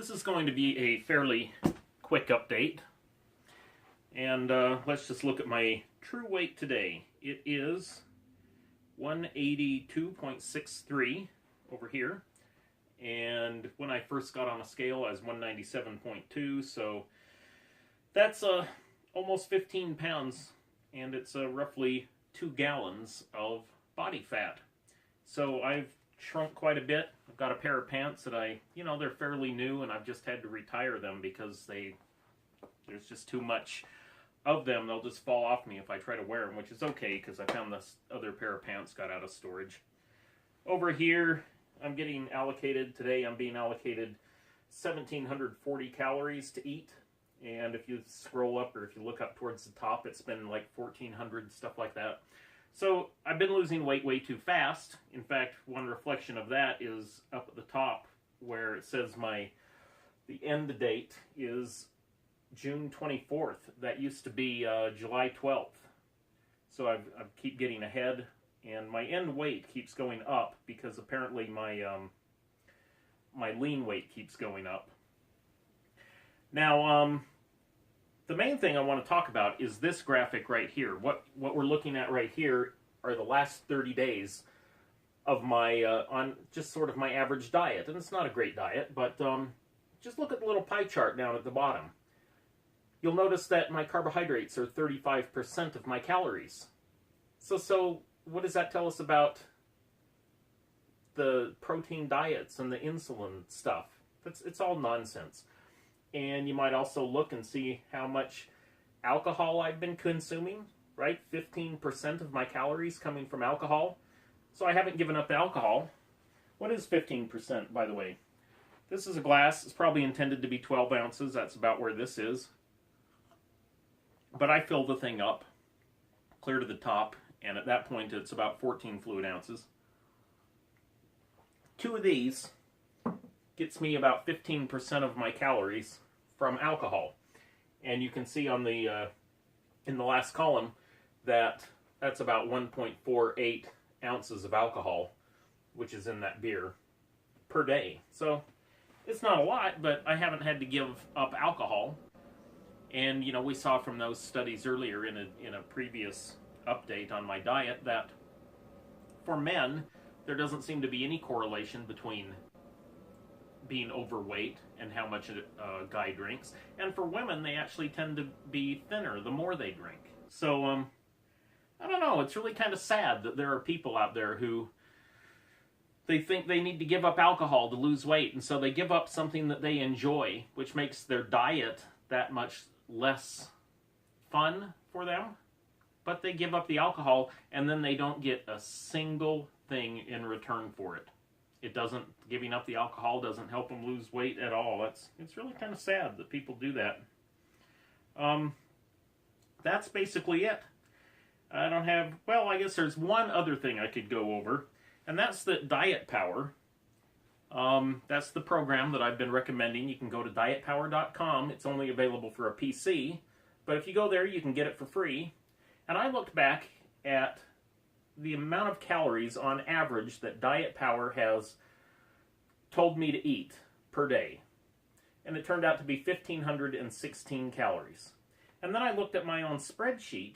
This is going to be a fairly quick update, and let's just look at my true weight today. It is 182.63 over here, and when I first got on a scale I was 197.2, so that's almost 15 pounds, and it's roughly 2 gallons of body fat. So I've shrunk quite a bit. I've got a pair of pants that they're fairly new, and I've just had to retire them because there's just too much of them. They'll just fall off me if I try to wear them, which is okay because I found this other pair of pants got out of storage. Over here, I'm being allocated 1,740 calories to eat, and if you scroll up or if you look up towards the top, it's been like 1,400, stuff like that. So I've been losing weight way too fast. In fact, one reflection of that is up at the top where it says the end date is June 24th. That used to be July 12th. So I keep getting ahead, and my end weight keeps going up because apparently my lean weight keeps going up. Now, the main thing I want to talk about is this graphic right here. What we're looking at right here are the last 30 days of my, on just sort of my average diet. And it's not a great diet, but just look at the little pie chart down at the bottom. You'll notice that my carbohydrates are 35% of my calories. So what does that tell us about the protein diets and the insulin stuff? It's all nonsense. And you might also look and see how much alcohol I've been consuming, right? 15% of my calories coming from alcohol. So I haven't given up alcohol. What is 15%, by the way? This is a glass. It's probably intended to be 12 ounces. That's about where this is. But I fill the thing up clear to the top, and at that point it's about 14 fluid ounces. 2 of these gets me about 15% of my calories from alcohol, and you can see on the in the last column that's about 1.48 ounces of alcohol, which is in that beer, per day. So it's not a lot, but I haven't had to give up alcohol. And we saw from those studies earlier in a previous update on my diet that for men there doesn't seem to be any correlation between being overweight and how much a guy drinks, and for women they actually tend to be thinner the more they drink. So I don't know, it's really kind of sad that there are people out there who they think they need to give up alcohol to lose weight, and so they give up something that they enjoy, which makes their diet that much less fun for them, but they give up the alcohol and then they don't get a single thing in return for it. Giving up the alcohol doesn't help them lose weight at all. It's really kind of sad that people do that. That's basically it. I guess there's one other thing I could go over, and that's the Diet Power. That's the program that I've been recommending. You can go to dietpower.com. It's only available for a PC, but if you go there, you can get it for free. And I looked back at the amount of calories on average that Diet Power has told me to eat per day. And it turned out to be 1,516 calories. And then I looked at my own spreadsheet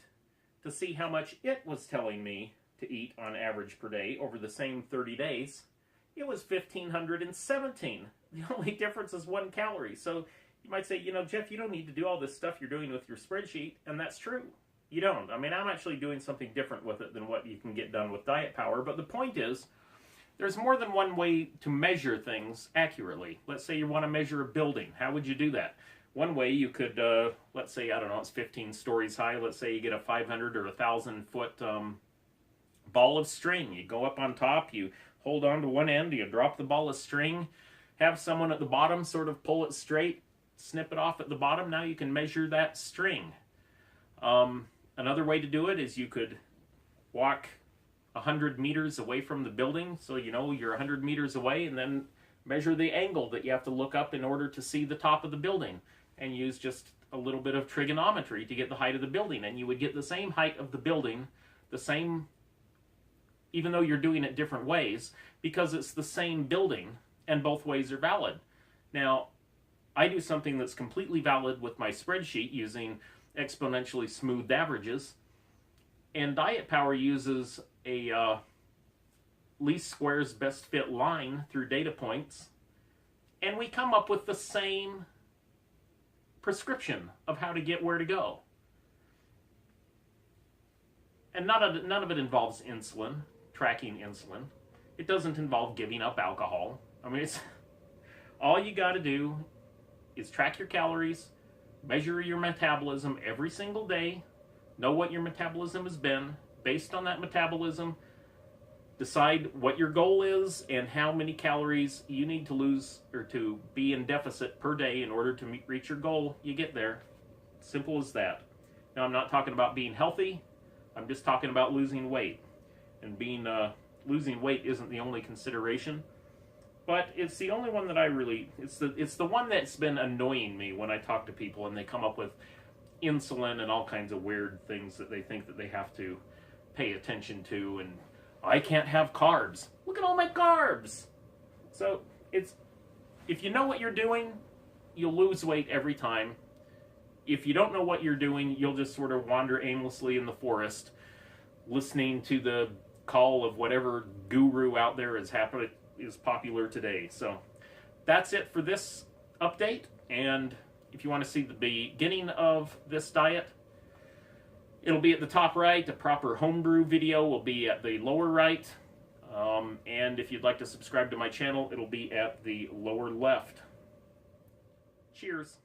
to see how much it was telling me to eat on average per day over the same 30 days. It was 1,517. The only difference is 1 calorie. So you might say, Jeff, you don't need to do all this stuff you're doing with your spreadsheet, and that's true. You don't. I mean, I'm actually doing something different with it than what you can get done with Diet Power, but the point is, there's more than one way to measure things accurately. Let's say you want to measure a building. How would you do that? One way you could, let's say, I don't know, it's 15 stories high. Let's say you get a 500 or 1,000 foot ball of string. You go up on top, you hold on to one end, you drop the ball of string, have someone at the bottom sort of pull it straight, snip it off at the bottom. Now you can measure that string. Another way to do it is you could walk 100 meters away from the building, so you're 100 meters away, and then measure the angle that you have to look up in order to see the top of the building, and use just a little bit of trigonometry to get the height of the building, and you would get the same height of the building, even though you're doing it different ways, because it's the same building and both ways are valid. Now, I do something that's completely valid with my spreadsheet using exponentially smoothed averages. And Diet Power uses a least squares best fit line through data points. And we come up with the same prescription of how to get where to go. And none of it involves insulin, tracking insulin. It doesn't involve giving up alcohol. I mean, it's all you got to do is track your calories, measure your metabolism every single day, know what your metabolism has been. Based on that metabolism, decide what your goal is and how many calories you need to lose or to be in deficit per day in order to reach your goal. You get there. Simple as that. Now, I'm not talking about being healthy. I'm just talking about losing weight. And losing weight isn't the only consideration, but it's the only one that I really, it's the one that's been annoying me when I talk to people and they come up with insulin and all kinds of weird things that they think that they have to pay attention to, and I can't have carbs. Look at all my carbs. So if you know what you're doing, you'll lose weight every time. If you don't know what you're doing, you'll just sort of wander aimlessly in the forest, listening to the call of whatever guru out there is popular today. So that's it for this update. And if you want to see the beginning of this diet, it'll be at the top right. A proper homebrew video will be at the lower right. And if you'd like to subscribe to my channel, it'll be at the lower left. Cheers.